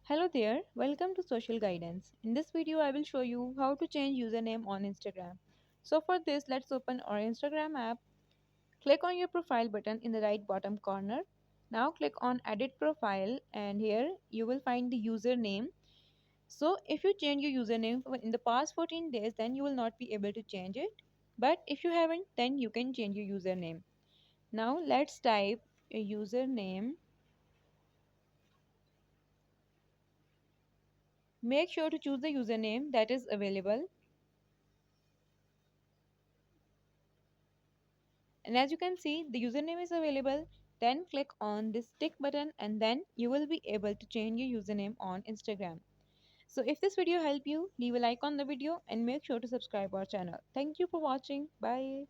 Hello there, welcome to Social Guidance. In this video, I will show you how to change username on Instagram. So for this, let's open our Instagram app. Click on your profile button in the right bottom corner. Now click on edit profile and here you will find the username. So if you change your username in the past 14 days, then you will not be able to change it. But if you haven't, then you can change your username. Now let's type a username. Make sure to choose the username that is available. And as you can see, the username is available. Then click on this tick button and then you will be able to change your username on Instagram. So if this video helped you, leave a like on the video and make sure to subscribe our channel. Thank you for watching. Bye.